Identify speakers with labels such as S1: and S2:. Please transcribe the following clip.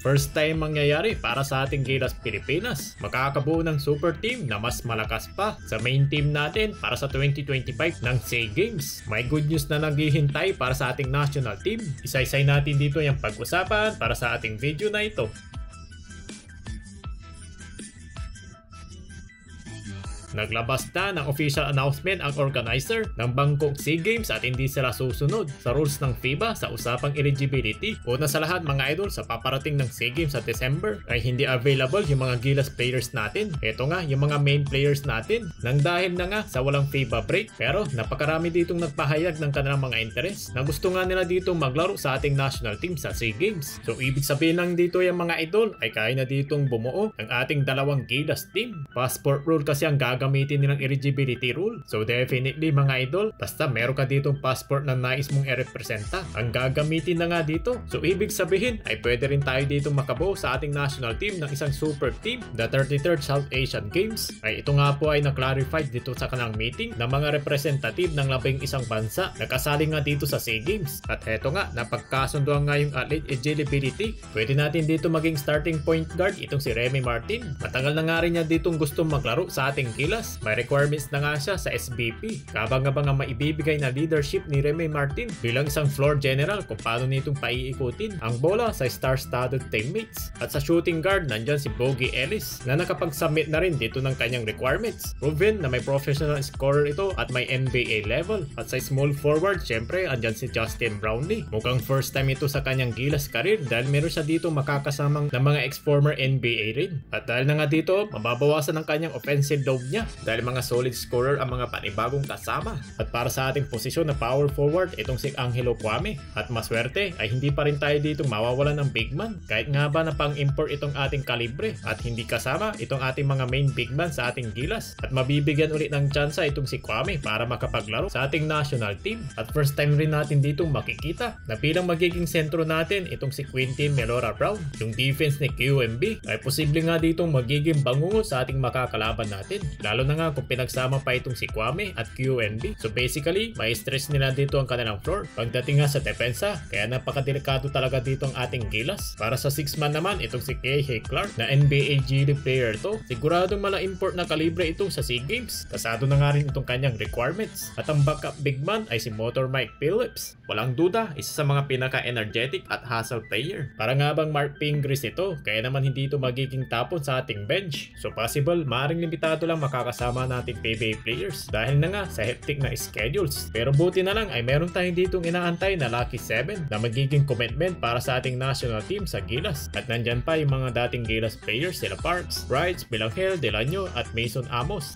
S1: First time mangyayari para sa ating Gilas Pilipinas. Makakabuo ng super team na mas malakas pa sa main team natin para sa 2025 ng SEA Games. May good news na naghihintay para sa ating national team. Isa-isay natin dito yung pag-usapan para sa ating video na ito. Naglabas na ng official announcement ang organizer ng Bangkok SEA Games at hindi sila susunod sa rules ng FIBA sa usapang eligibility. Una sa lahat mga idol, sa paparating ng SEA Games sa December ay hindi available yung mga Gilas players natin. Ito nga yung mga main players natin nang dahil na nga sa walang FIBA break. Pero napakarami ditong nagpahayag ng kanilang mga interes na gusto nga nila ditong maglaro sa ating national team sa SEA Games. So ibig sabihin lang dito yung mga idol ay kaya na ditong bumuo ang ating dalawang Gilas team. Passport rule kasi ang gagamitin nilang eligibility rule. So definitely mga idol, basta meron ka ditong passport na nais mong i-representa, ang gagamitin na nga dito. So ibig sabihin ay pwede rin tayo dito makabuo sa ating national team ng isang super team. The 33rd South Asian Games ay ito nga po ay na-clarify dito sa kanang meeting ng mga representative ng 11 bansa na kasali nga dito sa SEA Games. At heto nga, napagkasunduan nga yung athlete eligibility. Pwede natin dito maging starting point guard itong si Remy Martin. Matagal na nga rin niya ditong gustong maglaro sa ating Gilas. May requirements na nga siya sa SBP. Kabang-abang ang maibibigay na leadership ni Remy Martin bilang isang floor general kung paano nitong paiikutin ang bola sa star-studded teammates. At sa shooting guard, nandyan si Bogie Ellis na nakapag-submit na rin dito ng kanyang requirements. Proven na may professional scorer ito at may NBA level. At sa small forward, syempre, andyan si Justin Brownlee. Mukhang first time ito sa kanyang Gilas career dahil meron siya dito makakasamang ng mga ex-former NBA rin. At dahil na nga dito, mababawasan ang kanyang offensive load niya dahil mga solid scorer ang mga panibagong kasama. At para sa ating posisyon na power forward, itong si Angelo Kwame. At maswerte ay hindi pa rin tayo ditong mawawalan ng big man. Kahit nga ba na pang-import itong ating kalibre at hindi kasama itong ating mga main big man sa ating Gilas. At mabibigyan ulit ng tsansa itong si Kwame para makapaglaro sa ating national team. At first time rin natin ditong makikita na bilang magiging sentro natin itong si Quintin Melora Brown. Yung defense ni QMB ay posible nga ditong magiging bangungo sa ating makakalaban natin. Lalo na nga kung pinagsama pa itong si Kwame at QNB. So basically, may stress nila dito ang kanilang floor. Pagdating nga sa depensa, kaya napakadelikado talaga dito ang ating Gilas. Para sa 6-man naman, itong si K.H. Clark na NBA G League player to. Siguradong mala-import na kalibre ito sa SEA Games. Kasado na nga rin itong kanyang requirements. At ang backup big man ay si Motor Mike Phillips. Walang duda, isa sa mga pinaka-energetic at hustle player. Para nga bang Mark Pingris ito, kaya naman hindi ito magiging tapon sa ating bench. So possible, maaaring limitado lang makakasama natin PBA players dahil na nga sa hectic na schedules. Pero buti na lang ay meron tayong ditong inaantay na Lucky 7 na magiging commitment para sa ating national team sa Gilas. At nandyan pa yung mga dating Gilas players sila Parks, Brights, Bilanghel, Delanyo at Mason Amos.